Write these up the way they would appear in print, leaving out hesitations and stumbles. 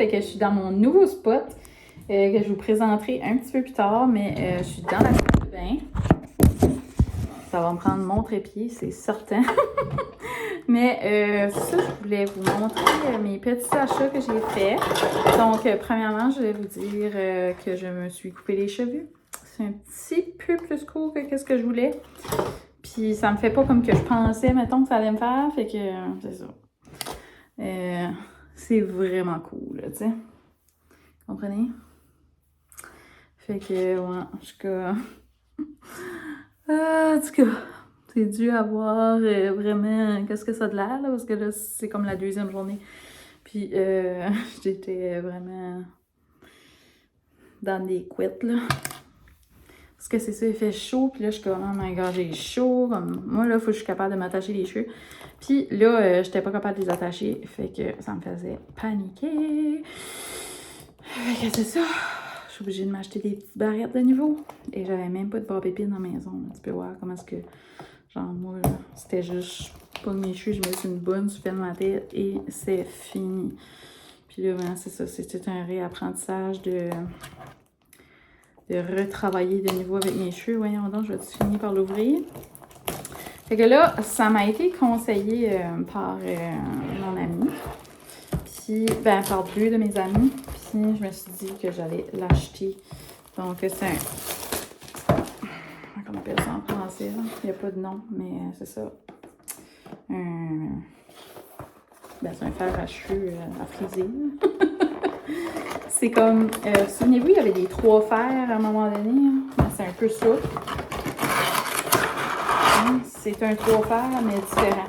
fait que je suis dans mon nouveau spot que je vous présenterai un petit peu plus tard, mais je suis dans la salle de bain. Ça va me prendre mon trépied, c'est certain. Mais ça, je voulais vous montrer mes petits achats que j'ai faits. Donc, premièrement, je vais vous dire que je me suis coupé les cheveux. C'est un petit peu plus court que ce que je voulais. Puis, ça me fait pas comme que je pensais, mettons, que ça allait me faire. Fait que, c'est ça. C'est vraiment cool, tu sais. Comprenez? Fait que, ouais, en tout cas... en tout cas, c'est dû à voir vraiment qu'est-ce que ça a de l'air, là, parce que là, c'est comme la deuxième journée. Puis, j'étais vraiment dans des couettes, là. Parce que c'est ça, il fait chaud, puis là, je suis comme, oh my god, j'ai chaud. Comme, moi, là, il faut que je suis capable de m'attacher les cheveux. Puis là, j'étais pas capable de les attacher, fait que ça me faisait paniquer. Fait que c'est ça. Je suis obligée de m'acheter des petites barrettes de niveau. Et j'avais même pas de barbe épine dans la maison. Tu peux voir comment est-ce que, genre, moi, c'était juste pas de mes cheveux, je mets une bonne sur de ma tête et c'est fini. Puis là, ben, c'est ça, c'était un réapprentissage de retravailler de niveau avec mes cheveux. Voyons donc, je vais finir par l'ouvrir. Fait que là, ça m'a été conseillé par mon ami. Puis, ben, par deux de mes amis. Puis, je me suis dit que j'allais l'acheter. Donc, c'est un... Comment on appelle ça en français, là? Il n'y a pas de nom, mais c'est ça. Ben, c'est un fer à cheveux à friser. C'est comme... souvenez-vous, il y avait des 3 fers à un moment donné. Hein? C'est un peu ça. C'est un 3 fers, mais différent.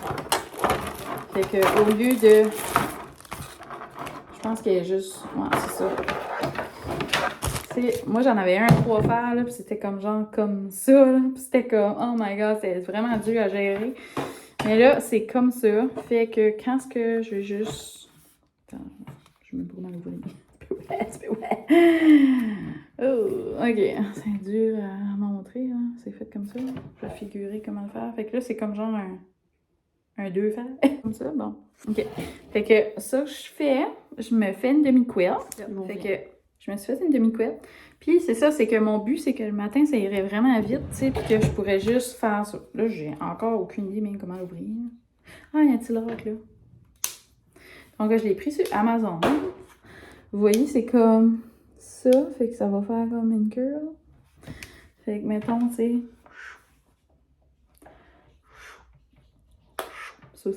Fait que, au lieu de... Je pense qu'il y a juste... Ouais, c'est ça. Moi, j'en avais un 3 fers, là, puis c'était comme genre comme ça, là. Puis c'était comme, oh my god, c'était vraiment dur à gérer. Mais là, c'est comme ça. Fait que quand est-ce que je vais juste... Attends, je me brûle dans l'ouvrir. Ouais. Oh, ok. C'est dur à montrer, hein. C'est fait comme ça. Je vais figurer comment le faire. Fait que là, c'est comme genre un 2 fers. Comme ça, bon. Ok. Fait que ça, je me fais une demi-couette. Fait que je me suis fait une demi-couette. Puis c'est ça, c'est que mon but, c'est que le matin, ça irait vraiment vite, tu sais, puis que je pourrais juste faire ça. Là, j'ai encore aucune idée même comment l'ouvrir. Ah, il y a un petit lock, là. Donc, je l'ai pris sur Amazon. Vous voyez, c'est comme ça, fait que ça va faire comme une curl. Fait que, mettons, tu sais...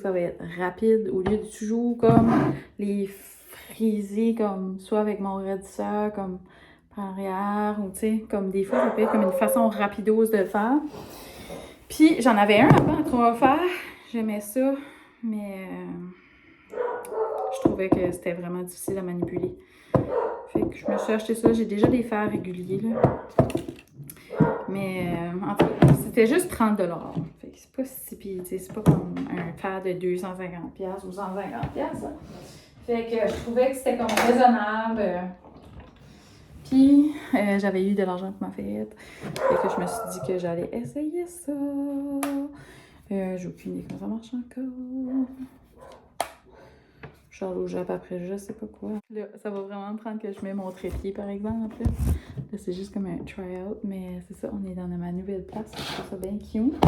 Ça va être rapide au lieu de toujours comme les friser comme soit avec mon raidisseur comme par arrière ou tu sais comme des fois ça peut être comme une façon rapidose de le faire. Puis j'en avais un avant à 3 fers, j'aimais ça mais je trouvais que c'était vraiment difficile à manipuler. Fait que je me suis acheté ça, j'ai déjà des fers réguliers là. Mais en tout cas, c'était juste 30 $. Fait que c'est pas si pis, c'est pas comme un fer de 250$ ou 150$. Hein. Fait que je trouvais que c'était comme raisonnable. Puis j'avais eu de l'argent pour ma fête. Fait que je me suis dit que j'allais essayer ça. J'ai aucune idée comment ça marche encore. Charles au Jap après, je sais pas quoi. Là, ça va vraiment me prendre que je mets mon trépied, par exemple. Là, c'est juste comme un try-out, mais c'est ça, on est dans ma nouvelle place. Je trouve ça bien cute.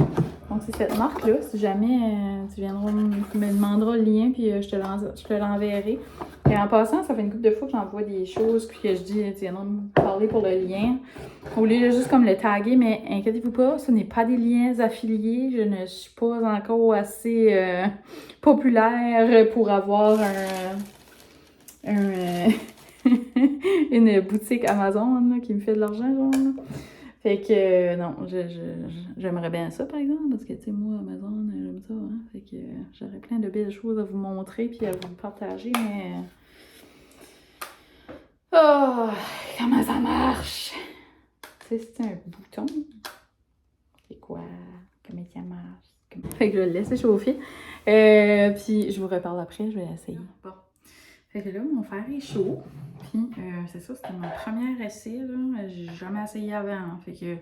Donc, c'est cette marque-là. Si jamais tu viendras, tu me demanderas le lien, puis je te l'enverrai. Et en passant, ça fait une couple de fois que j'envoie des choses, puis que je dis, tu viendras me parler pour le lien. Au lieu de juste comme le taguer, mais inquiétez-vous pas, ce n'est pas des liens affiliés. Je ne suis pas encore assez populaire pour avoir une boutique Amazon là, qui me fait de l'argent, genre. Là. Fait que non, j'aimerais bien ça, par exemple, parce que, tu sais, moi, Amazon, j'aime ça, hein. Fait que j'aurais plein de belles choses à vous montrer puis à vous partager, mais... Oh, comment ça marche? Tu sais, c'est un bouton. C'est quoi? Comment ça marche? Fait que je vais le laisser chauffer. Puis je vous reparle après, je vais essayer. Bon. Fait que là, mon fer est chaud. Puis c'est ça, c'était mon premier essai, là. J'ai jamais essayé avant. Hein. Fait que j'ai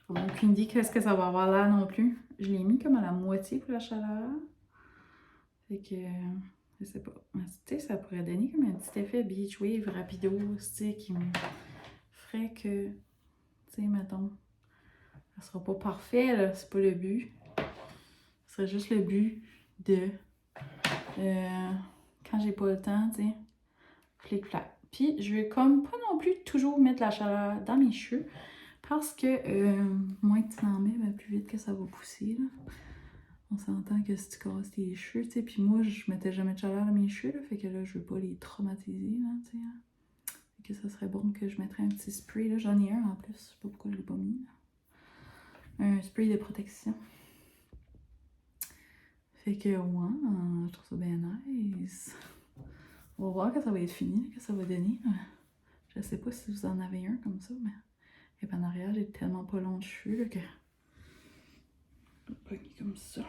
aucune idée qu'est-ce que ça va avoir là non plus. Je l'ai mis comme à la moitié pour la chaleur. Fait que Je sais pas. Tu sais, ça pourrait donner comme un petit effet beach wave rapido, tu sais, qui me ferait que, tu sais, mettons, ça sera pas parfait, là, c'est pas le but. Ce serait juste le but de, quand j'ai pas le temps, tu sais, flic-flac. Puis, je vais comme pas non plus toujours mettre la chaleur dans mes cheveux, parce que moins que tu en mets, ben, plus vite que ça va pousser, là. On s'entend que si tu casses tes cheveux, tu sais, puis moi, je mettais jamais de chaleur dans mes cheveux, là, fait que là, je veux pas les traumatiser, là, tu sais. Hein. Fait que ça serait bon que je mettrais un petit spray, là, j'en ai un en plus, je sais pas pourquoi je l'ai pas mis, là. Un spray de protection. Fait que, ouais, je trouve ça bien nice. On va voir quand ça va être fini, que ça va donner. Je sais pas si vous en avez un comme ça, mais et en arrière, j'ai tellement pas long de cheveux, là, que je vais pogner comme ça.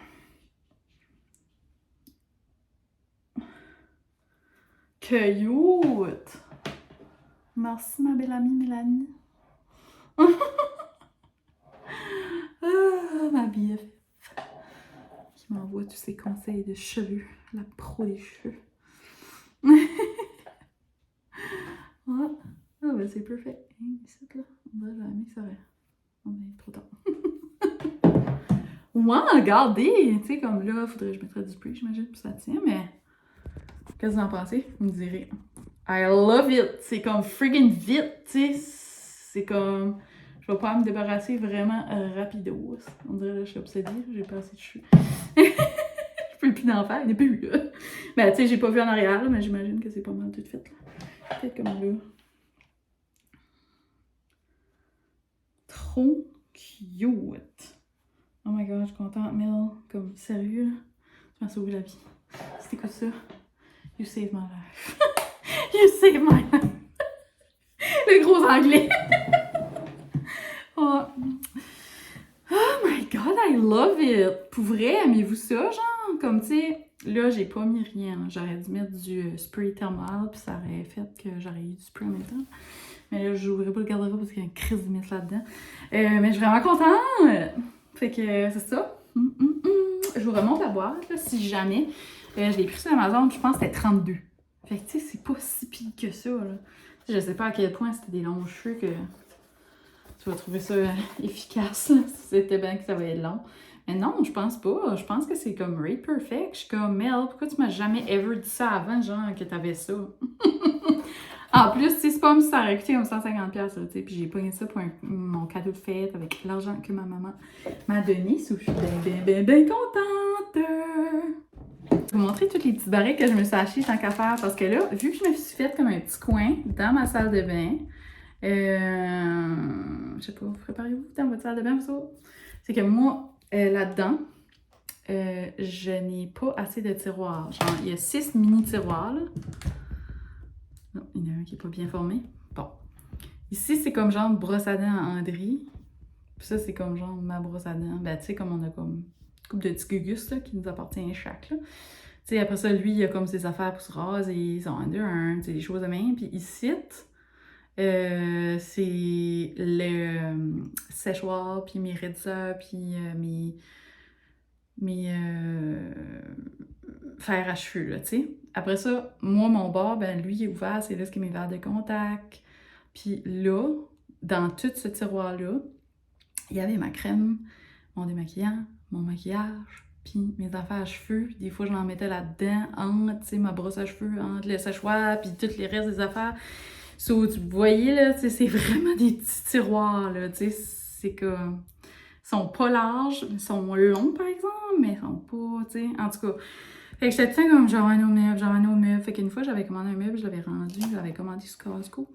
Cute! Merci, ma belle amie Mélanie. Ah, ma BFF qui m'envoie tous ses conseils de cheveux, la pro des cheveux. Ah, ah ben c'est parfait. Ici, là, on dirait jamais que ça va. On est trop tard. Ouais, regardez! Tu sais, comme là, faudrait que je mettrais du spray, j'imagine, puis ça tient, mais qu'est-ce que vous en pensez? Vous me direz. I love it! C'est comme friggin' vite, tu sais. C'est comme. Je vais pas me débarrasser vraiment rapido. On dirait que je suis obsédée, j'ai pas assez de cheveux. Je peux plus d'en faire, il n'y a plus, là. Ben, tu sais, j'ai pas vu en arrière, là, mais j'imagine que c'est pas mal tout fait, là. Peut-être comme là. Trop cute! Oh my god, je suis contente. Mel, comme sérieux, là, tu m'as sauvé la vie. Si t'écoutes ça, you saved my life. You saved my life. Le gros anglais. Oh. Oh my god, I love it! Pour vrai, aimez-vous ça, genre? Comme, tu sais, là, j'ai pas mis rien. J'aurais dû mettre du spray thermal, puis ça aurait fait que j'aurais eu du spray en même temps. Mais là, j'ouvrirai pas le garde-robe parce qu'il y a une crise de mist là-dedans. Mais je suis vraiment contente! Fait que c'est ça. Je vous remonte la boîte, là, si jamais. Je l'ai pris sur Amazon, je pense que c'était 32. Fait que, tu sais, c'est pas si pire que ça, là. Je sais pas à quel point c'était des longs cheveux que tu vas trouver ça efficace, là, si c'était bien que ça va être long. Mais non, je pense pas. Je pense que c'est comme Rate Perfect. Je suis comme, Mel, pourquoi tu m'as jamais ever dit ça avant, genre, que t'avais ça? En plus, c'est pas comme si ça aurait coûté comme 150$, tu sais. Puis j'ai pogné ça pour mon cadeau de fête avec l'argent que ma maman m'a donné. So, je suis bien contente! Je vais vous montrer toutes les petites barriques que je me suis achetées tant qu'à faire. Parce que là, vu que je me suis faite comme un petit coin dans ma salle de bain, je sais pas, vous préparez-vous dans votre salle de bain, vous? C'est que moi, là-dedans, je n'ai pas assez de tiroirs. Genre, il y a 6 mini tiroirs, là. Non, il y en a un qui n'est pas bien formé. Bon. Ici, c'est comme genre brosse à dents à André. Puis ça, c'est comme genre ma brosse à dents. Ben, tu sais, comme on a comme une couple de petits gugus, là, qui nous appartient chaque, là. Tu sais, après ça, lui, il a comme ses affaires pour se raser, son underarm, tu sais, des choses de même. Puis ici, c'est le séchoir, puis mes réducteurs, puis mes fer à cheveux, là, tu sais. Après ça, moi, mon bord, ben lui, il est ouvert, c'est là ce qui est mes verres de contact. Puis là, dans tout ce tiroir-là, il y avait ma crème, mon démaquillant, mon maquillage, puis mes affaires à cheveux. Des fois, je l'en mettais là-dedans, entre, tu sais, ma brosse à cheveux, entre le séchoir, puis tous les restes des affaires. So, vous voyez, là, tu sais, c'est vraiment des petits tiroirs, là, tu sais, c'est comme... Ils sont pas larges, ils sont longs, par exemple, mais ils sont pas, tu sais, en tout cas... Fait que j'étais tout le temps comme j'avais un autre meuble. Fait qu'une fois, j'avais commandé un meuble, je l'avais rendu, je l'avais commandé sur Costco.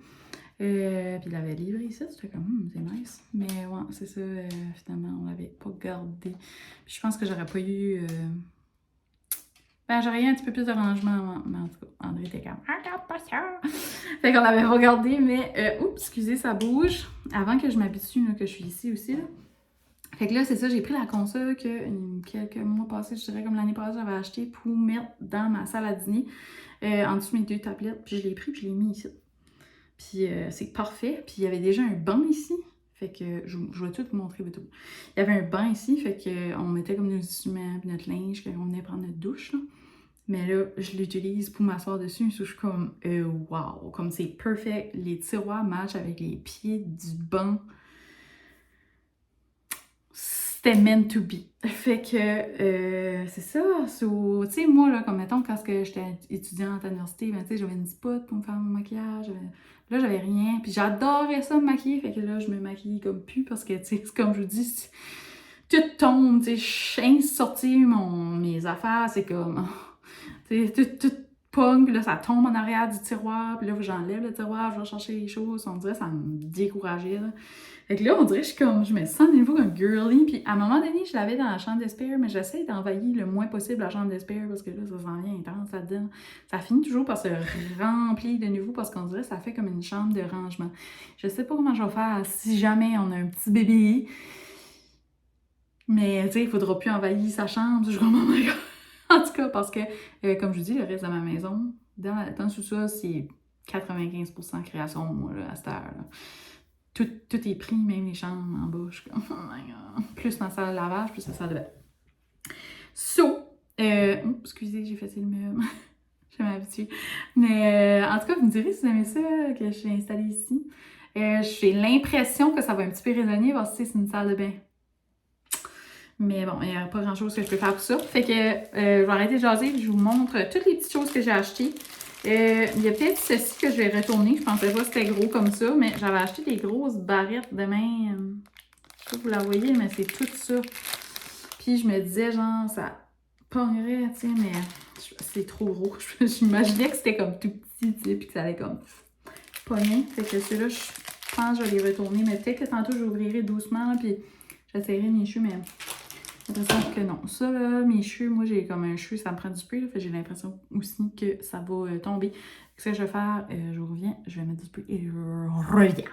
Puis il l'avait livré ici, j'étais comme, c'est nice. Mais ouais, c'est ça, finalement, on l'avait pas gardé. Puis je pense que j'aurais pas eu... Ben, j'aurais eu un petit peu plus de rangement, mais en tout cas, André était comme, regarde pas ça! Fait qu'on l'avait pas gardé, mais, oups, excusez, ça bouge. Avant que je m'habitue, là, que je suis ici aussi, là. Fait que là, c'est ça, j'ai pris la console que quelques mois passés, je dirais comme l'année passée, j'avais acheté pour mettre dans ma salle à dîner, en dessous de mes 2 tablettes. Puis je l'ai pris, puis je l'ai mis ici. Puis c'est parfait. Puis il y avait déjà un banc ici. Fait que je vais tout vous montrer. Tout. Il y avait un banc ici, fait que on mettait comme nos instruments puis notre linge quand on venait prendre notre douche, là. Mais là, je l'utilise pour m'asseoir dessus. Je suis comme, wow! Comme c'est perfect. Les tiroirs matchent avec les pieds du banc. C'était meant to be. Fait que, c'est ça. So, tu sais, moi, là, comme mettons, quand j'étais étudiante à l'université, ben, tu sais, j'avais une spot pour me faire mon maquillage. Là, j'avais rien. Puis j'adorais ça, me maquiller. Fait que là, je me maquille comme plus parce que, tu sais, comme je vous dis, tout tombe. Tu sais, je viens de sortir mes affaires. C'est comme, tu sais, tout pogne. Puis là, ça tombe en arrière du tiroir. Puis là, j'enlève le tiroir, je vais chercher les choses. On dirait que ça me décourageait, là. Fait que là, on dirait que je me sens de nouveau comme girly. Puis à un moment donné, je l'avais dans la chambre d'espère, mais j'essaie d'envahir le moins possible la chambre d'espère parce que là, ça s'en vient intense là-dedans. Ça finit toujours par se remplir de nouveau parce qu'on dirait que ça fait comme une chambre de rangement. Je sais pas comment je vais faire si jamais on a un petit bébé. Mais tu sais, il faudra plus envahir sa chambre. Je suis comme, oh my God. En tout cas, parce que, comme je vous dis, le reste de ma maison, dans le sous-sol, c'est 95% création, moi, là, à cette heure-là. Tout est pris, même les chambres en bas. Je suis comme, oh my God. Plus ma salle de lavage, plus la salle de bain. So, excusez, j'ai fait le meuble. Je m'habitue. Mais en tout cas, vous me direz si vous aimez ça que j'ai installé ici. J'ai l'impression que ça va un petit peu résonner parce que c'est une salle de bain. Mais bon, il n'y a pas grand-chose que je peux faire pour ça. Fait que je vais arrêter de jaser. Je vous montre toutes les petites choses que j'ai achetées. Il y a peut-être ceci que je vais retourner. Je pensais pas que c'était gros comme ça, mais j'avais acheté des grosses barrettes de main. Je sais pas si vous la voyez, mais c'est tout ça. Puis je me disais, genre, ça pognerait, tu sais, mais c'est trop gros. J'imaginais que c'était comme tout petit, tu sais, puis que ça allait comme pogner. Fait que ceux-là, je pense que je vais les retourner. Mais peut-être que tantôt, j'ouvrirai doucement, puis j'essaierai mes cheveux, mais j'ai l'impression que non. Ça, là, mes cheveux, moi, j'ai comme un cheveu, ça me prend du spray, là, fait j'ai l'impression aussi que ça va tomber. Ce que je vais faire, je reviens, je vais mettre du spray et je reviens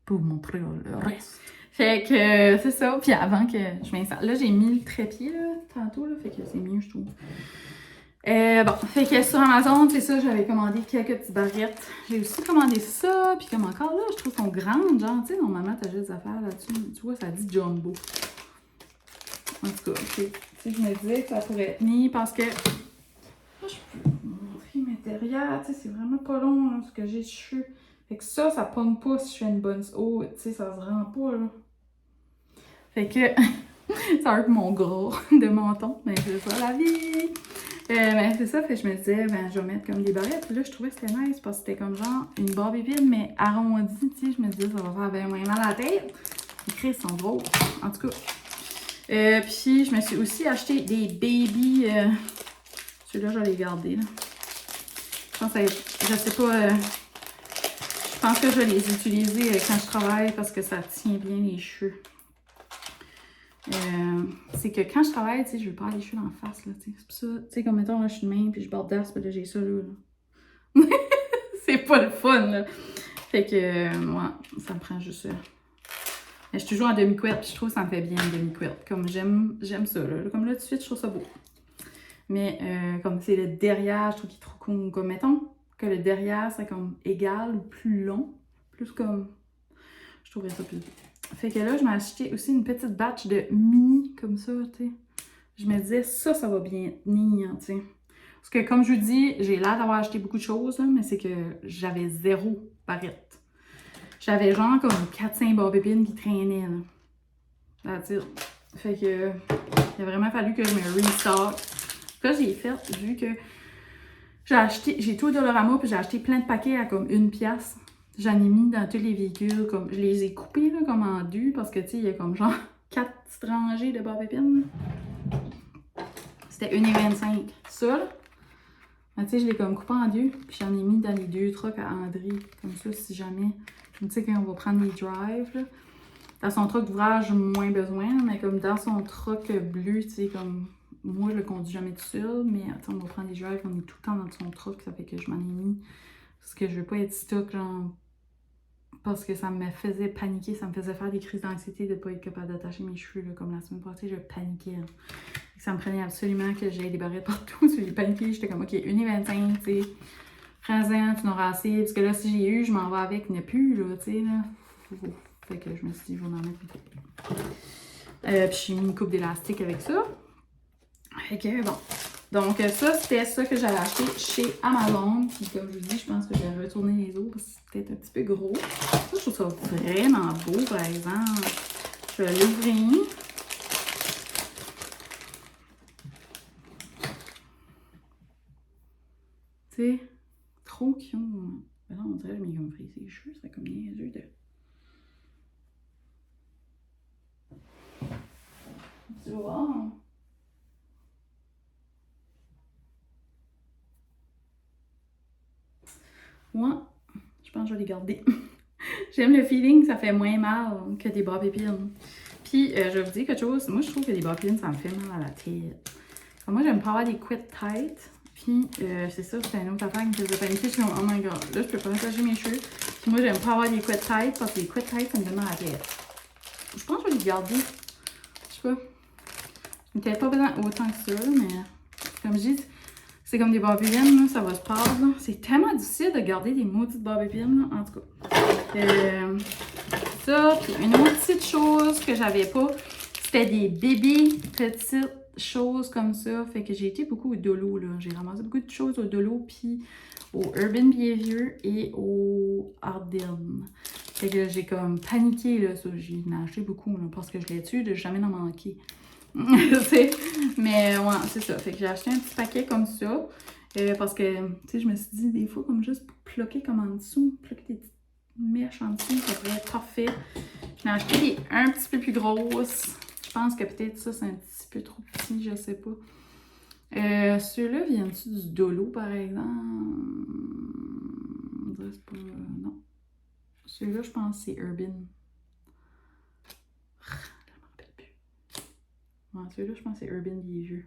pour vous montrer le reste. Fait que c'est ça. Puis avant que je m'installe, là, j'ai mis le trépied, là, tantôt, là, fait que c'est mieux, je trouve. Bon, fait que sur Amazon, c'est ça, j'avais commandé quelques petites barrettes. J'ai aussi commandé ça, puis comme encore là, je trouve qu'elles sont grandes, genre, tu sais, normalement, t'as juste des affaires là-dessus. Tu vois, ça dit jumbo. En tout cas, tu sais, je me disais que ça pourrait tenir parce que. Là, je peux vous montrer mes derrière, tu sais, c'est vraiment pas long, hein, parce que j'ai les cheveux. Fait que ça pogne pas si je fais une bonne. Oh, tu sais, ça se rend pas, là. Fait que. ça hurt mon gros de menton, mais c'est ça la vie! Ben, c'est ça, fait que je me disais, ben, je vais mettre comme des barrettes. Puis là, je trouvais que c'était nice parce que c'était comme genre une barbe vide, mais arrondie, tu sais. Je me disais, ça va faire bien moins mal à la tête. Les crises sont gros. En tout cas. Puis, je me suis aussi acheté des baby. Ceux-là, je vais les garder, là. Je pense que je sais pas. Je pense que je vais les utiliser quand je travaille parce que ça tient bien les cheveux. C'est que quand je travaille, tu sais, je veux pas les cheveux en face, là, tu sais. C'est pour ça, tu sais, comme mettons, là, je suis de main, puis je borde d'air, puis là, j'ai ça, là. C'est pas le fun, là. Fait que, moi, ça me prend juste ça. Je suis toujours en demi-couette, puis je trouve que ça me fait bien une demi-couette. Comme j'aime ça, là. Comme là, tout de suite, je trouve ça beau. Mais, comme c'est le derrière, je trouve qu'il est trop cool. Comme, mettons que le derrière, c'est comme égal ou plus long. Plus comme, je trouverais ça plus beau. Fait que là, je m'ai acheté aussi une petite batch de mini comme ça, tu sais. Je me disais, ça va bien tenir, tu sais. Parce que comme je vous dis, j'ai l'air d'avoir acheté beaucoup de choses, là, mais c'est que j'avais 0 barrette. J'avais genre comme 4-5 barbépines qui traînaient, là. That's it. Fait que, il a vraiment fallu que je me restock. Là, j'ai fait, vu que j'ai tout au Dollarama, puis j'ai acheté plein de paquets à comme 1$. J'en ai mis dans tous les véhicules, comme je les ai coupés là, comme en deux, parce que tu sais, il y a comme genre 4 petites rangées de barbépines. C'était 1,25$. Ça, là, ben, tu sais, je l'ai comme coupé en deux, puis j'en ai mis dans les 2 trucks à André, comme ça, si jamais, tu sais, quand on va prendre les drives, là. Dans son truck d'ouvrage, moins besoin, mais comme dans son truck bleu, tu sais, comme moi, je le conduis jamais tout seul, mais on va prendre les drives, on est tout le temps dans son truck, ça fait que je m'en ai mis. Parce que je veux pas être stock, genre, parce que ça me faisait paniquer, ça me faisait faire des crises d'anxiété de pas être capable d'attacher mes cheveux, là, comme la semaine passée, je paniquais. Là. Ça me prenait absolument que j'aille des barrettes partout, j'ai paniqué, j'étais comme, ok, 1,25$, tu sais, prends-en, tu n'auras assez, parce que là, si j'ai eu, je m'en vais avec, il n'y a plus, là, tu sais, là. Fait que je me suis dit, je vais en mettre une. Puis j'ai mis une coupe d'élastique avec ça. Fait que, bon, Donc ça, c'était ça que j'avais acheté chez Amazon. Puis comme je vous dis, je pense que je vais retourner les autres parce que c'est peut-être un petit peu gros. Ça, je trouve ça vraiment beau, par exemple. Je vais l'ouvrir. Tu sais, trop cute. Ben là, on dirait que je m'ai comme frisé les cheveux. C'est comme niaiseux de... Tu vois? Moi, je pense que je vais les garder. J'aime le feeling, ça fait moins mal que des bras pépines. Puis, je vais vous dire quelque chose. Moi, je trouve que les bras pépines, ça me fait mal à la tête. Alors, moi, j'aime pas avoir des couettes tight. Puis, c'est ça, c'était une autre affaire qui me faisait paniquer. Je suis comme, oh my god, là, je peux pas attacher mes cheveux. Puis, moi, j'aime pas avoir des couettes tight parce que les couettes tight, ça me donne mal à la tête. Je pense que je vais les garder. Je sais pas. Peut-être pas besoin autant que ça, mais comme je dis, c'est comme des barbipines, ça va se perdre. C'est tellement difficile de garder des maudites barbipines, en tout cas. Ça, puis une autre petite chose que j'avais pas, c'était des bébés petites choses comme ça. Fait que j'ai été beaucoup au Dolo, là. J'ai ramassé beaucoup de choses au Dolo, puis au Urban Behavior et au Ardennes. Fait que j'ai comme paniqué, là, ça. J'en ai acheté beaucoup, là, parce que je l'ai tué de jamais en manquer. Mais ouais, c'est ça. Fait que j'ai acheté un petit paquet comme ça. Parce que, tu sais, je me suis dit, des fois, comme juste pour bloquer comme en dessous, bloquer des petites mèches en dessous, ça pourrait être parfait. J'en ai acheté des un petit peu plus grosses. Je pense que peut-être ça, c'est un petit peu trop petit, je sais pas. Ceux-là viennent-tu du Dolo, par exemple? On dirait que c'est pas... non. Ceux-là, je pense que c'est Urban. Ouais, celui-là, je pense que c'est Urban Behavior.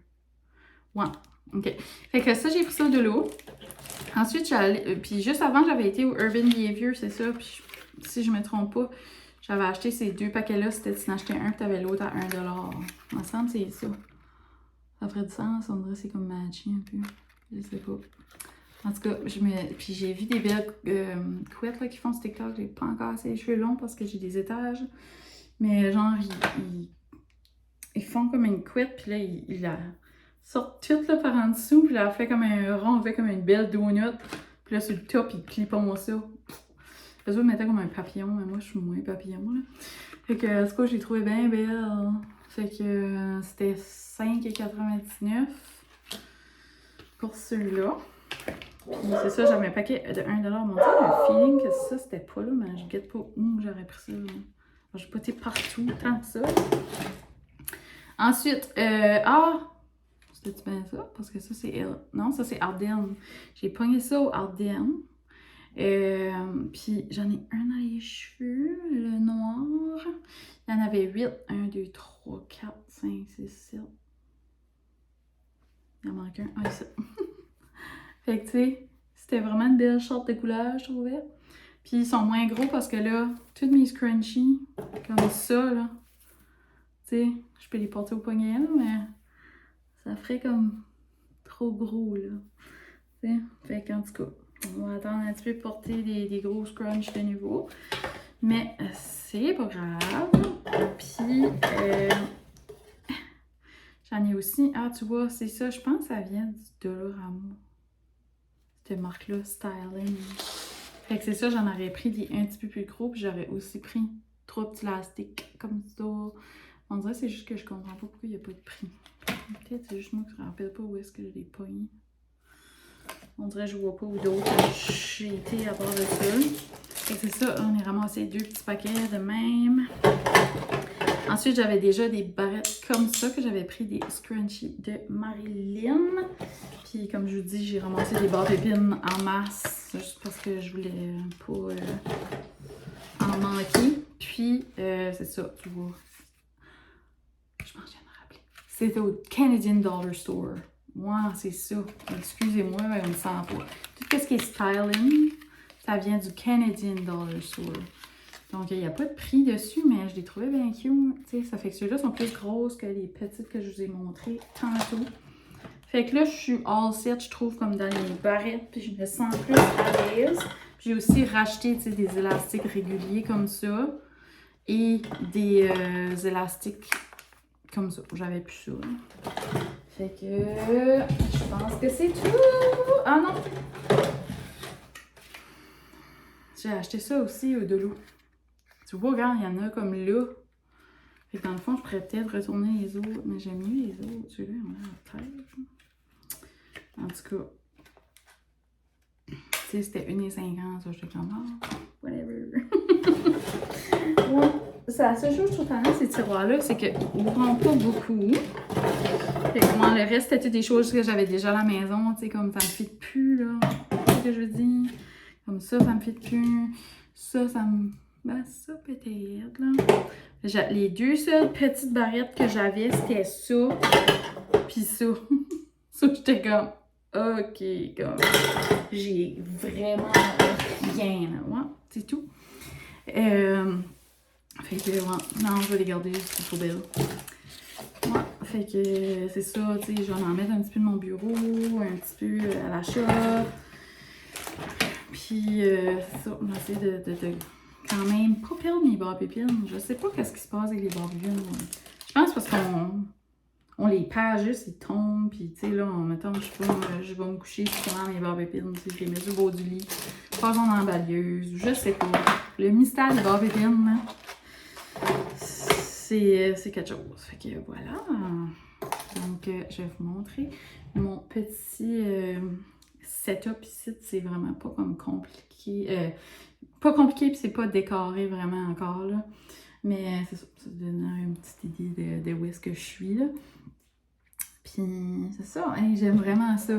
Ouais, ok. Fait que ça, j'ai pris ça de l'eau. Ensuite, j'allais. Puis juste avant, j'avais été au Urban Behavior, c'est ça. Puis si je me trompe pas, j'avais acheté ces deux paquets-là. C'était tu en achetais un, puis t'avais l'autre à 1$. Il me semble que c'est ça. Ça ferait du sens. On dirait que c'est comme matché un peu. Je sais pas. En tout cas, puis j'ai vu des belles couettes là, qui font ce TikTok. J'ai pas encore assez les cheveux longs parce que j'ai des étages. Mais genre, ils font comme une couette, puis là, ils la sortent toute là par en dessous, puis là, elle fait comme un rond, on fait comme une belle donut. Puis là, sur le top, ils clipent ça. Les autres mettaient comme un papillon, mais moi, je suis moins papillon, là. Fait que, en tout cas, j'ai trouvé bien belle. Fait que c'était 5,99$ pour ceux-là. Puis c'est ça, j'avais un paquet de 1$. Mon Dieu, le feeling que ça, c'était pas là, mais je guette pas où j'aurais pris ça. J'ai pas été partout tant que ça. Ensuite, c'était-tu bien ça? Parce que ça, c'est... Non, ça, c'est Ardennes. J'ai pogné ça au Ardennes. Puis, j'en ai un dans les cheveux, le noir. Il y en avait 8. 1, 2, 3, 4, 5, 6, 7. Il en manque un. Ah, ça. Fait que, tu sais, c'était vraiment une belle short de couleur, je trouvais. Puis, ils sont moins gros parce que là, toutes mes scrunchies, comme ça, là, tu sais, je peux les porter au poignet, là, mais ça ferait comme trop gros, là. T'sais? Fait qu'en tout cas, on va attendre un petit peu pour porter des gros scrunch de nouveau. Mais c'est pas grave. Puis, j'en ai aussi. Ah, tu vois, c'est ça. Je pense que ça vient du Dollarama. Cette marque-là, Styling. Fait que c'est ça, j'en aurais pris des un petit peu plus gros. Puis j'aurais aussi pris 3 petits élastiques comme ça. On dirait que c'est juste que je comprends pas pourquoi il n'y a pas de prix. Peut-être c'est juste moi qui ne me rappelle pas où est-ce que je l'ai pogné. On dirait que je vois pas où d'autres j'ai été à part de ça. Et c'est ça, on est ramassé 2 petits paquets de même. Ensuite, j'avais déjà des barrettes comme ça que j'avais pris des scrunchies de Marilyn. Puis comme je vous dis, j'ai ramassé des barres d'épines en masse juste parce que je voulais pas en manquer. Puis c'est ça, tu vois. Je pense que je viens de me rappeler. C'était au Canadian Dollar Store. Ouais, c'est ça. Excusez-moi, mais on me sent pas. Tout ce qui est styling, ça vient du Canadian Dollar Store. Donc, il n'y a pas de prix dessus, mais je les trouvais bien cute. T'sais, ça fait que ceux-là sont plus grosses que les petites que je vous ai montrées tantôt. Fait que là, je suis all set, je trouve, comme dans les barrettes, puis je me sens plus à l'aise. J'ai aussi racheté des élastiques réguliers comme ça et des élastiques comme ça. J'avais plus ça. Là. Fait que je pense que c'est tout. Ah non! J'ai acheté ça aussi au Delou. Tu vois, regarde, il y en a comme là. Fait que dans le fond, je pourrais peut-être retourner les autres, mais j'aime mieux les autres. Celui-là, on a la tête. En tout cas, tu sais, c'était 1,50$, ça, j'étais comme, ah, whatever. Ouais, c'est la seule chose que je trouve tannant, ces tiroirs-là, c'est qu'ils ouvrent pas beaucoup. Fait que moi, le reste, c'était des choses que j'avais déjà à la maison, tu sais, comme ça me fit plus, là. C'est ce que je veux dire. Comme ça me fit plus. Ça me... Ben, ça peut-être, là. Les deux seules petites barrettes que j'avais, c'était ça, puis ça. Ça, j'étais comme, ok, comme, j'ai vraiment rien, là, ouais, c'est tout. Fait que, ouais, non, je vais les garder, c'est trop belle. Ouais, fait que c'est ça, tu sais, je vais en mettre un petit peu de mon bureau, un petit peu à l'achat. Puis, c'est ça, on va essayer de quand même pas perdre mes barres-pépines. Je sais pas qu'est-ce qui se passe avec les barres-pépines. Je pense parce qu'on les perd juste, ils tombent, puis tu sais, là, mettons, je sais pas, je vais me coucher, puis comment mes barres-pépines, tu sais, je les mets au bord du lit, pas dans l'emballeuse, je sais pas. Le mystère des barres-pépines, hein, c'est quelque chose. Fait que voilà. Donc, je vais vous montrer mon petit setup ici. C'est vraiment pas comme compliqué. Pas compliqué, puis c'est pas décoré vraiment encore, là. Mais c'est ça, ça donne une petite idée de où est-ce que je suis, là. Puis c'est ça, hein, j'aime vraiment ça.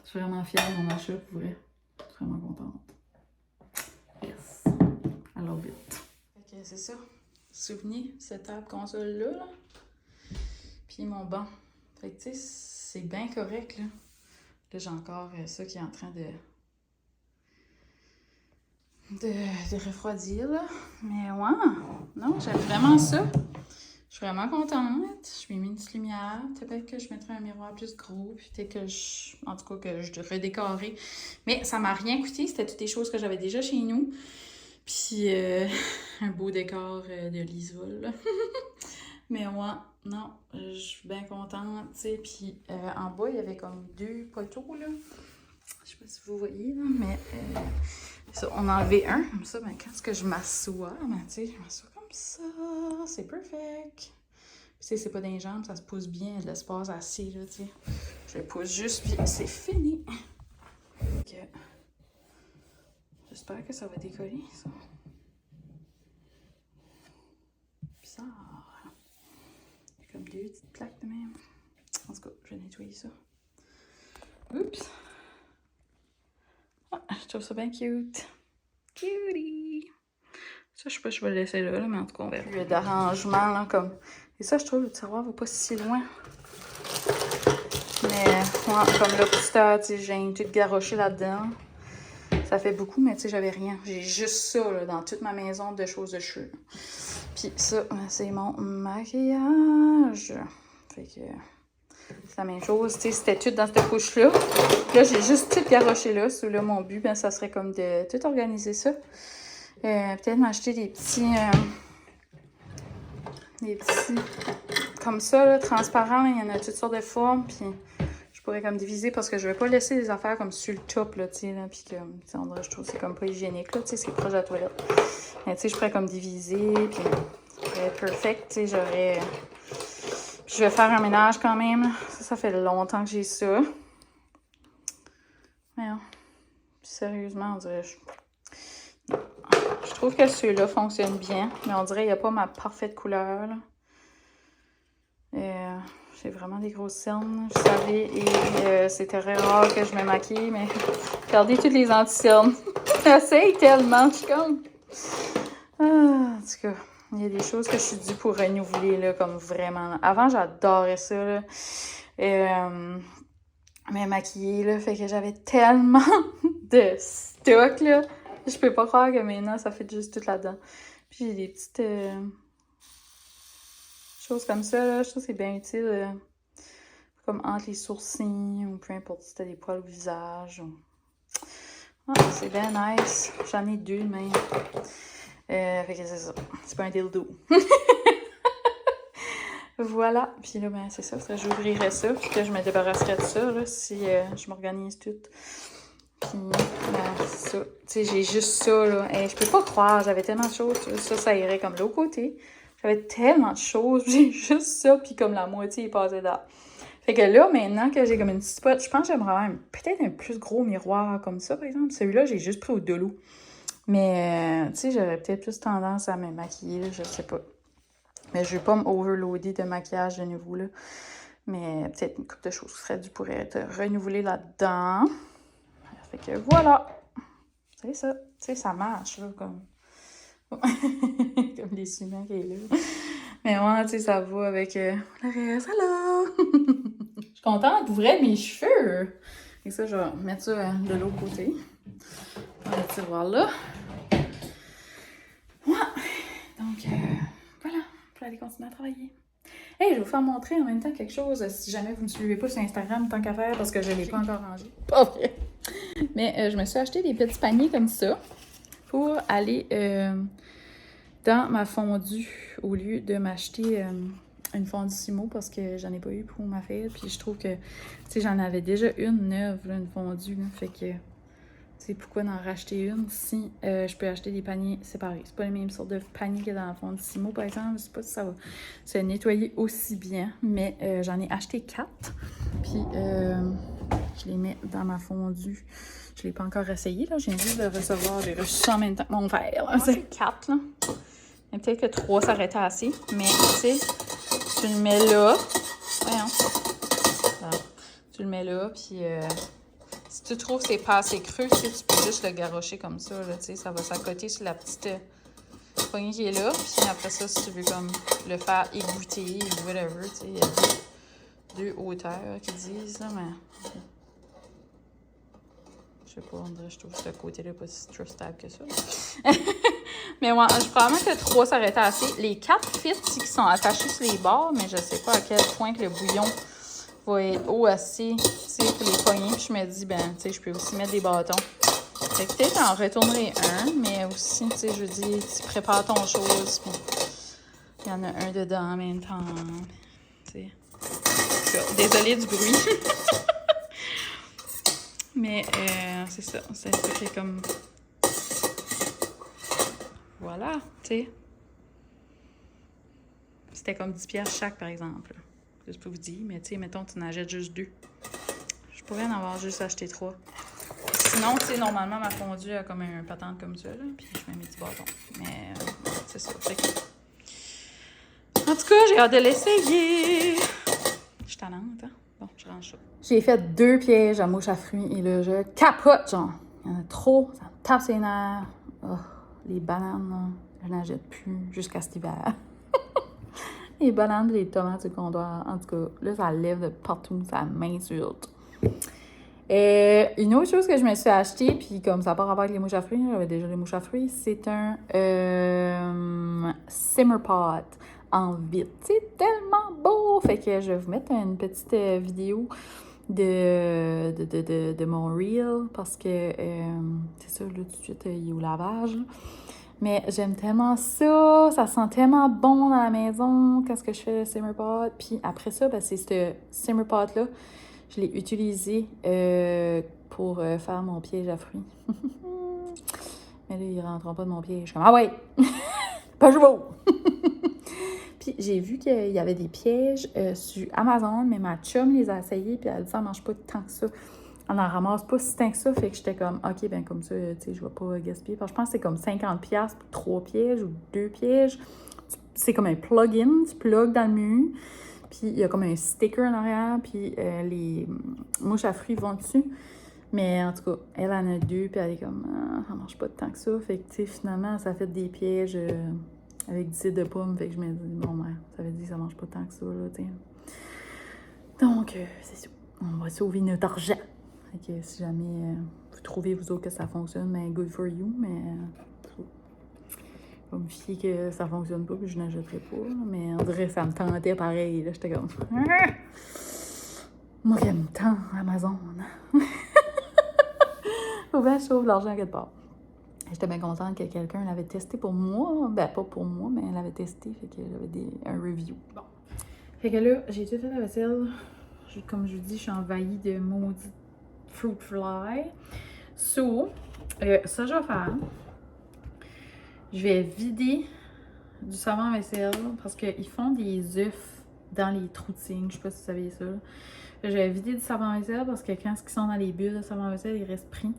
Je suis vraiment fière de mon achat, pour vrai. Je suis vraiment contente. Yes. I love it. Fait que c'est ça. Souvenez cette table console-là, là. Puis mon banc. Fait que tu sais, c'est bien correct, là. Là, j'ai encore ça qui est en train de refroidir, là. Mais ouais, non, j'aime vraiment ça. Je suis vraiment contente. Je lui ai mis une petite lumière. Peut-être que je mettrai un miroir plus gros. Puis peut-être que en tout cas, que je devrais décorer. Mais ça m'a rien coûté. C'était toutes des choses que j'avais déjà chez nous. Puis un beau décor de l'Isole, là. Mais ouais, non, je suis bien contente, tu sais. Puis en bas, il y avait comme 2 poteaux, là. Je sais pas si vous voyez, là, mais ça, on a enlevé un. Comme ça, ben, quand est-ce que je m'assois, ben, tu sais, je m'assois comme ça. C'est perfect. Tu sais, c'est pas dans les jambes, ça se pousse bien, de l'espace assis, là, tu sais. Je le pousse juste, puis c'est fini. Ok. J'espère que ça va décoller, ça. Bizarre. Il y a comme 2 petites plaques de même. En tout cas, je vais nettoyer ça. Oups. Ah, je trouve ça bien cute. Cutie! Ça, je sais pas si je vais le laisser là, mais en tout cas, on verra. Le d'arrangement, là, comme... Et ça, je trouve, le tiroir va pas si loin. Mais, ouais, comme là, petit heure, tu sais, j'ai tout garoché là-dedans. Ça fait beaucoup, mais tu sais, j'avais rien. J'ai juste ça, là, dans toute ma maison de choses de cheveux. Puis ça, c'est mon maquillage. Fait que... C'est la même chose, tu sais, c'était tout dans cette couche-là. Là, j'ai juste tout garoché là. Sous là, mon but, ben, ça serait comme de tout organiser ça. Peut-être m'acheter des petits... comme ça, là, transparents. Il y en a toutes sortes de formes. Puis je pourrais comme diviser parce que je vais pas laisser les affaires comme sur le top, là, tu sais, là. Puis comme, tu sais, on dirait, je trouve que c'est comme pas hygiénique, là, tu sais, c'est proche de la toilette. Mais tu sais, je pourrais comme diviser. Puis ça pourrait être perfect, tu sais, j'aurais... Je vais faire un ménage quand même. Ça fait longtemps que j'ai ça. Mais non. Sérieusement, on dirait... Je trouve que ceux-là fonctionnent bien. Mais on dirait qu'il n'y a pas ma parfaite couleur. J'ai vraiment des grosses cernes, vous savez. Et c'est très rare que je me maquille. Mais regardez toutes les anti-cernes. J'essaye tellement. Je suis comme... Ah, en tout cas... Il y a des choses que je suis due pour renouveler, là, comme vraiment. Là. Avant, j'adorais ça, là. Me maquiller, là. Fait que j'avais tellement de stock, là. Je peux pas croire que maintenant, ça fait juste tout là-dedans. Puis j'ai des petites choses comme ça, là. Je trouve que c'est bien utile. Comme entre les sourcils, ou peu importe si t'as des poils au visage. Ou... Ah, c'est bien nice. J'en ai 2 même. Fait que c'est ça. C'est pas un dildo. Voilà. Puis là, ben, c'est ça. J'ouvrirais ça. Puis que je me débarrasserais de ça, là, si je m'organise tout. Puis, ben, c'est ça. Tu sais, j'ai juste ça, là. Et je peux pas croire, j'avais tellement de choses. Ça irait comme de l'autre côté. J'avais tellement de choses. J'ai juste ça, puis comme la moitié est passée dedans. Fait que là, maintenant que j'ai comme une petite spot, je pense que j'aimerais avoir peut-être un plus gros miroir comme ça, par exemple. Celui-là, j'ai juste pris au delou. Mais, tu sais, j'aurais peut-être plus tendance à me maquiller, là, je sais pas. Mais je vais pas m'overloader de maquillage de nouveau, là. Mais peut-être une couple de choses qui seraient dues pour être renouvelées là-dedans. Fait que voilà. C'est ça. Tu sais, ça marche, là, comme... comme des ciments qui est là. Mais ouais, tu sais, ça va avec le reste. Alors! Je suis contente, pour vrai, mes cheveux. Et ça, je vais mettre ça de l'autre côté. Dans le tiroir là. Ouais. Donc, voilà. Je vais aller continuer à travailler. Hey, je vais vous faire montrer en même temps quelque chose si jamais vous ne me suivez pas sur Instagram tant qu'à faire parce que je ne l'ai pas encore rangé. Pas vrai. Mais je me suis acheté des petits paniers comme ça pour aller dans ma fondue au lieu de m'acheter une fondue parce que j'en ai pas eu pour ma fête. Puis je trouve que, tu sais, j'en avais déjà une neuve, là, une fondue. Là, fait que, tu sais, pourquoi d'en racheter une si je peux acheter des paniers séparés. C'est pas les mêmes sortes de paniers que dans la fondue par exemple. Je sais pas si ça va se nettoyer aussi bien. Mais j'en ai acheté 4. Puis je les mets dans ma fondue. Je l'ai pas encore essayé, là. Je viens juste de recevoir. J'ai reçu ça en même temps que mon verre. C'est 4, là. Et peut-être que 3 ça aurait été assez. Mais, tu sais, tu le mets là. Voyons. Voilà. Tu le mets là, puis si tu trouves que c'est pas assez creux, tu peux juste le garrocher comme ça, là, tu sais. Ça va s'accoter sur la petite poignée qui est là. Puis après ça, si tu veux comme le faire égoutter ou whatever, tu sais, il y a deux hauteurs qui disent, là, mais... Je sais pas, on dirait, je trouve ce côté-là pas si trustable que ça. Mais ouais, je probablement que 3 ça aurait été assez. Les 4 fits qui sont attachés sur les bords, mais je sais pas à quel point que le bouillon va être haut assez, tu sais, pour les poignées. Puis je me dis, ben, tu sais, je peux aussi mettre des bâtons. Fait que peut-être en retournerai un, mais aussi, tu sais, je veux dire, tu prépares ton chose, puis il y en a un dedans en même temps, tu sais. Désolée du bruit. Mais c'est ça, c'est fait comme... Voilà, tu sais. C'était comme 10$ chaque, par exemple. Je peux vous dire, mais tu sais, mettons, tu en achètes juste 2. Je pourrais en avoir juste acheté 3. Sinon, tu sais, normalement, ma fondue a comme un patente comme ça, là, puis je mets mes petits bâtons. Mais c'est ça, fait que... En tout cas, j'ai hâte de l'essayer. Je suis tannante, hein? Bon, je range ça. J'ai fait 2 pièges à mouche à fruits et là, je capote, genre. Il y en a trop, ça me tape ses nerfs. Oh, les bananes, là, je n'en jette plus jusqu'à cet hiver. Les bananes, les tomates du comptoir, en tout cas, là, ça lève de partout, ça m'insulte. Une autre chose que je me suis acheté, puis comme ça n'a pas rapport avec les mouches à fruits, j'avais déjà les mouches à fruits, c'est un simmer pot en vitre. C'est tellement beau! Fait que je vais vous mettre une petite vidéo de mon reel parce que c'est ça, là, tout de suite, il est au lavage. Là. Mais j'aime tellement ça, ça sent tellement bon dans la maison. Qu'est-ce que je fais, le simmer pot? Puis après ça, ben, c'est ce simmer pot-là. Je l'ai utilisé pour faire mon piège à fruits. Mais là, ils ne rentreront pas de mon piège. Je suis comme, ah ouais! Pas jouer! Puis j'ai vu qu'il y avait des pièges sur Amazon, mais ma chum les a essayés, puis elle dit ça ne marche pas tant que ça. On n'en ramasse pas si tant que ça, fait que j'étais comme, OK, ben comme ça, tu sais, je vais pas gaspiller. Parce que je pense que c'est comme 50$ pour 3 pièges ou 2 pièges. C'est comme un plug-in, tu plugues dans le mur. Puis il y a comme un sticker en arrière, puis les mouches à fruits vont dessus. Mais en tout cas, elle en a 2, puis elle est comme, ah, ça marche pas tant que ça. Fait que, tu sais, finalement, ça fait des pièges avec du cidre de pomme. Fait que je me dis, bon, ben, ça veut dire que ça marche pas tant que ça, là, tu sais. Donc, c'est ça. On va sauver notre argent. Fait que si jamais vous trouvez, vous autres, que ça fonctionne, ben, good for you, mais... Je vais me fier que ça fonctionne pas, puis je n'achèterai pas. Là, mais on dirait que ça me tentait pareil. Là, j'étais comme... Moi, qui aime tant Amazon. Faut bien que je trouve l'argent quelque part. J'étais bien contente que quelqu'un l'avait testé pour moi. Ben, pas pour moi, mais elle l'avait testé. Fait que j'avais un review. Bon. Fait que là, j'ai tout fait la vaisselle. Comme je vous dis, je suis envahie de maudits fruit fly. So, ça je vais faire. Je vais vider du savon à vaisselle parce qu'ils font des œufs dans les trous de cygne. Je sais pas si vous saviez ça. Je vais vider du savon à vaisselle parce que quand ils sont dans les bulles de savon à vaisselle, ils restent pris.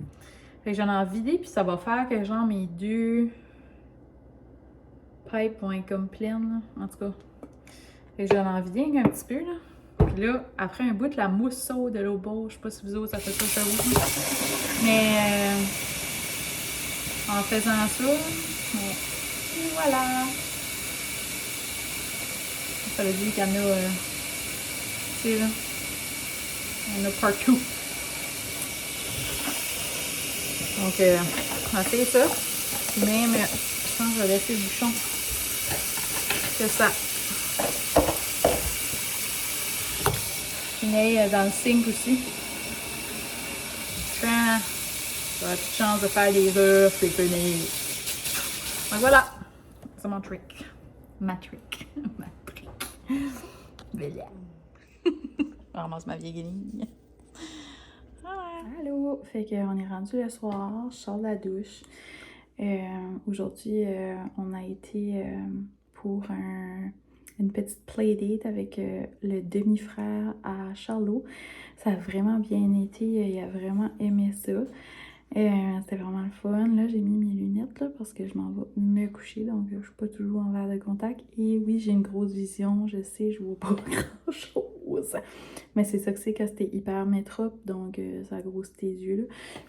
Fait que j'en ai vidé, puis ça va faire que genre mes deux pipes vont être comme pleines, là. En tout cas. Fait que j'en ai vidé un petit peu, là. Puis là, après un bout, la mousse saute de l'eau beau. Je sais pas si vous autres, ça fait ça chez vous. Mais en faisant ça, et voilà. Ça veut dire qu'il y en a, tu sais là, il y en a partout. Donc, on va faire ça. Puis même, je pense que je vais laisser le bouchon. C'est ça. Puis dans le sink aussi. J'aurai plus de chance de faire des œufs et finir. Donc voilà. C'est mon trick. Ma trick. Ma trick. Voilà. Je ramasse ma vieille guenille. Allô! Fait qu'on est rendu le soir, je sors de la douche. Aujourd'hui, on a été pour une petite playdate avec le demi-frère à Charlot. Ça a vraiment bien été, il a vraiment aimé ça. C'était vraiment le fun. Là, j'ai mis mes lunettes là, parce que je m'en vais me coucher, donc je suis pas toujours en verre de contact. Et oui, j'ai une grosse vision, je sais, je vois pas grand-chose. Mais c'est ça que c'est quand c'était hyper métrope, donc ça grossit tes yeux là.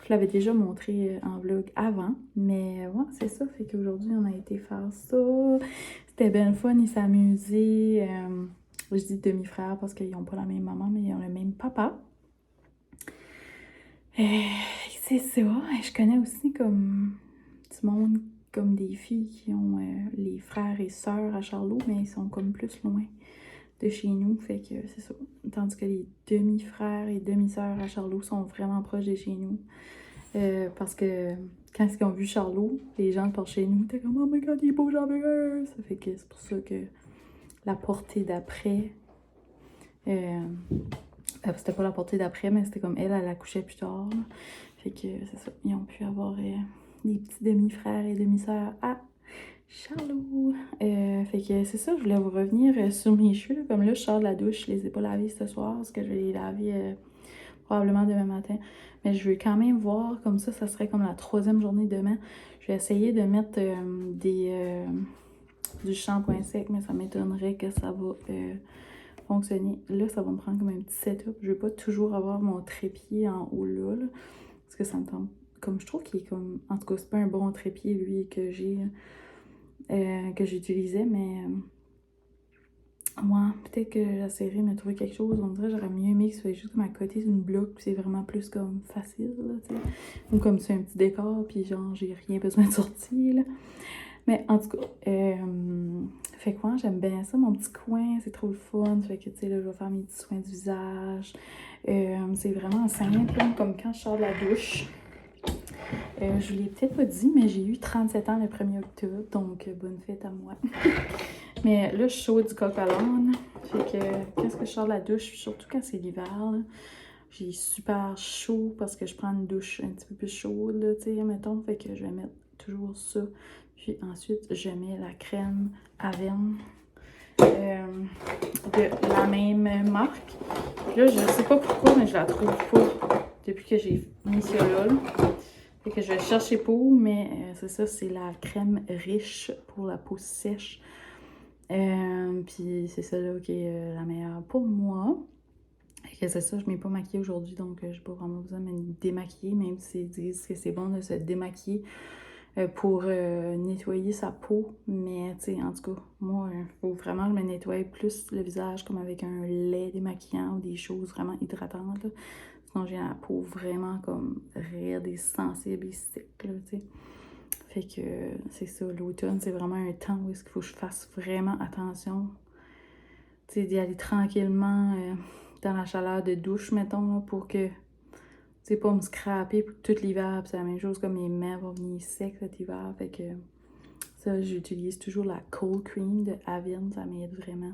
Je l'avais déjà montré en vlog avant, mais ouais, c'est ça. Fait qu'aujourd'hui, on a été faire ça. C'était bien le fun, ils s'amusaient. Je dis demi-frère parce qu'ils n'ont pas la même maman, mais ils ont le même papa. C'est ça. Je connais aussi comme du monde, comme des filles qui ont les frères et sœurs à Charlot, mais ils sont comme plus loin de chez nous. Fait que c'est ça. Tandis que les demi-frères et demi-sœurs à Charlot sont vraiment proches de chez nous. Parce que quand ils ont vu Charlot, les gens par chez nous étaient comme « Oh my god, il est beau, j'en veux un! » Ça fait que c'est pour ça que la portée d'après... c'était pas la portée d'après, mais c'était comme elle accouchait plus tard. Là. Fait que c'est ça. Ils ont pu avoir des petits demi-frères et demi-sœurs à Charlot. Fait que c'est ça, je voulais vous revenir sur mes cheveux. Là. Comme là, je sors de la douche, je les ai pas lavés ce soir parce que je vais les laver probablement demain matin. Mais je veux quand même voir, comme ça serait comme la 3e journée demain. Je vais essayer de mettre du shampoing sec, mais ça m'étonnerait que ça va fonctionner. Là, ça va me prendre comme un petit setup. Je vais pas toujours avoir mon trépied en haut là, parce que ça me tente. Comme je trouve qu'il est comme... En tout cas, c'est pas un bon trépied, lui, que j'utilisais, mais... moi, peut-être que j'essaierai de me trouver quelque chose. On dirait que j'aurais mieux aimé que ce soit juste comme à côté d'une bloc, puis c'est vraiment plus comme facile, là, tu sais. Ou comme c'est un petit décor, puis genre, j'ai rien besoin de sortir, là. Mais en tout cas, fait quoi, j'aime bien ça, mon petit coin, c'est trop le fun. Fait que, tu sais, là, je vais faire mes petits soins du visage. C'est vraiment simple, comme quand je sors de la douche. Je vous l'ai peut-être pas dit, mais j'ai eu 37 ans le 1er octobre, donc bonne fête à moi. Mais là, je suis chaude du coq à l'âne. Fait que, qu'est-ce que je sors de la douche, surtout quand c'est l'hiver, j'ai super chaud parce que je prends une douche un petit peu plus chaude, là, tu sais, mettons. Fait que je vais mettre toujours ça. Puis ensuite, je mets la crème Avène de la même marque. Puis là, je sais pas pourquoi, mais je la trouve pas depuis que j'ai mis ça là. Fait que je vais chercher pour, mais c'est ça, c'est la crème riche pour la peau sèche. Puis c'est ça là qui est la meilleure pour moi. Et c'est ça, je ne m'ai pas maquillée aujourd'hui, donc j'ai pas vraiment besoin de me démaquiller, même s'ils disent que c'est bon de se démaquiller pour nettoyer sa peau. Mais tu sais, en tout cas, moi, il faut vraiment que je me nettoie plus le visage comme avec un lait démaquillant ou des choses vraiment hydratantes. Là. Sinon, j'ai la peau vraiment comme raide et sensible et sec, là, tu sais. Fait que c'est ça, l'automne, c'est vraiment un temps où il faut que je fasse vraiment attention. Tu sais, d'y aller tranquillement dans la chaleur de douche, mettons, là, pour que, tu sais, pas me scraper tout l'hiver. Puis c'est la même chose comme mes mains vont venir secs cet hiver. Fait que ça, j'utilise toujours la Cold Cream de Avène, ça m'aide vraiment.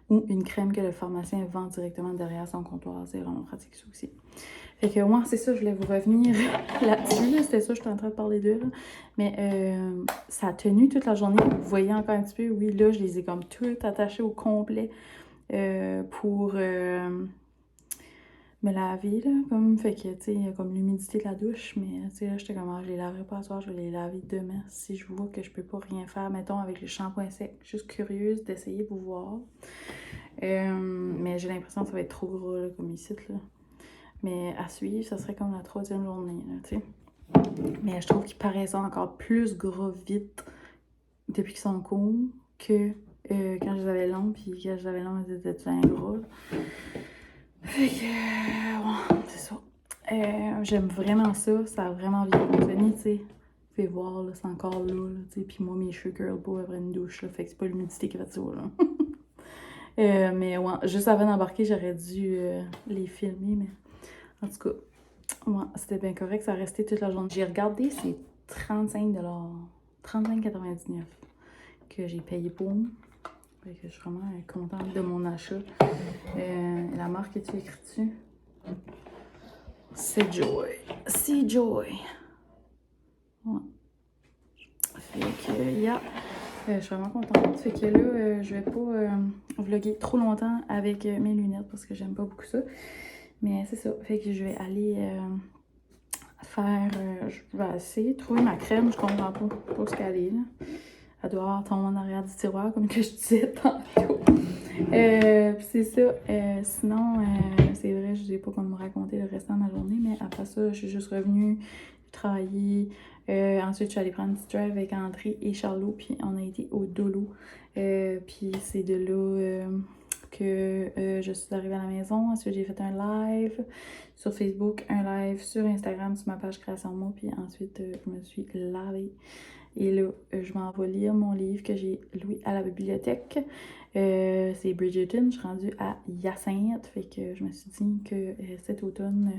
ou une crème que le pharmacien vend directement derrière son comptoir. C'est vraiment pratique ça aussi. Fait que moi, c'est ça, je voulais vous revenir là-dessus. Là. C'était ça, j'étais en train de parler d'eux. Mais ça a tenu toute la journée. Vous voyez encore un petit peu, oui, là, je les ai comme toutes attachées au complet pour me laver, là. Comme, fait que, tu sais, il y a comme l'humidité de la douche. Mais, tu sais, là, j'étais comme, ah, je les laverai pas ce soir, je vais les laver demain. Si je vois que je peux pas rien faire, mettons, avec le shampoing sec. Juste curieuse d'essayer pour voir. Mais j'ai l'impression que ça va être trop gros, là, comme ici, là. Mais à suivre, ça serait comme la 3e journée, là, tu sais. Mais je trouve qu'ils paraissent encore plus gros vite depuis qu'ils sont courts que quand je les avais longs. Puis quand je les avais longs, ils étaient bien gros. Fait que, ouais, c'est ça. J'aime vraiment ça. Ça a vraiment bien fonctionné, tu sais. Vous pouvez voir, là, c'est encore là, tu sais. Puis moi, mes cheveux curl pas après une douche, là. Fait que c'est pas l'humidité qui fait ça, là. Mais ouais, juste avant d'embarquer, j'aurais dû les filmer, mais en tout cas, ouais, c'était bien correct, ça a resté toute la journée. J'ai regardé, c'est 35 35,99 que j'ai payé pour. Fait que je suis vraiment contente de mon achat. La marque, est-tu écrit dessus? C'est Joy. C'est Joy. Ouais. Fait que, yeah. Je suis vraiment contente. Fait que là, je vais pas vlogger trop longtemps avec mes lunettes parce que j'aime pas beaucoup ça. Mais c'est ça. Fait que je vais aller faire... je vais essayer de trouver ma crème. Je comprends pas pour ce qu'elle est, là. Elle doit avoir tombé en arrière du tiroir, comme que je disais tantôt. Puis c'est ça. Sinon, c'est vrai, je n'ai pas comme me raconter le restant de ma journée, mais après ça, je suis juste revenue travailler. Ensuite, je suis allée prendre un petit drive avec André et Charlot, puis on a été au Dolo. Puis c'est de là que je suis arrivée à la maison. Ensuite, j'ai fait un live sur Facebook, un live sur Instagram, sur ma page Création Moi, puis ensuite, je me suis lavée. Et là, je m'en vais lire mon livre que j'ai loué à la bibliothèque. C'est Bridgerton. Je suis rendue à Hyacinthe. Fait que je me suis dit que cet automne,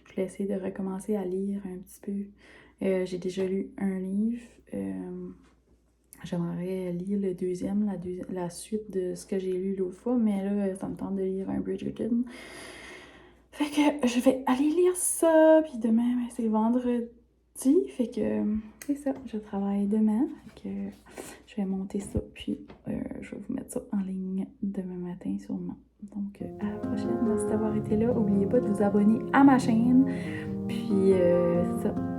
je voulais essayer de recommencer à lire un petit peu. J'ai déjà lu un livre. J'aimerais lire le deuxième, la suite de ce que j'ai lu l'autre fois. Mais là, ça me tente de lire un Bridgerton. Fait que je vais aller lire ça. Puis demain, c'est vendredi. Fait que c'est ça, je travaille demain. Fait que je vais monter ça, puis je vais vous mettre ça en ligne demain matin sûrement. Donc à la prochaine, merci d'avoir été là. N'oubliez pas de vous abonner à ma chaîne. Puis c'est ça.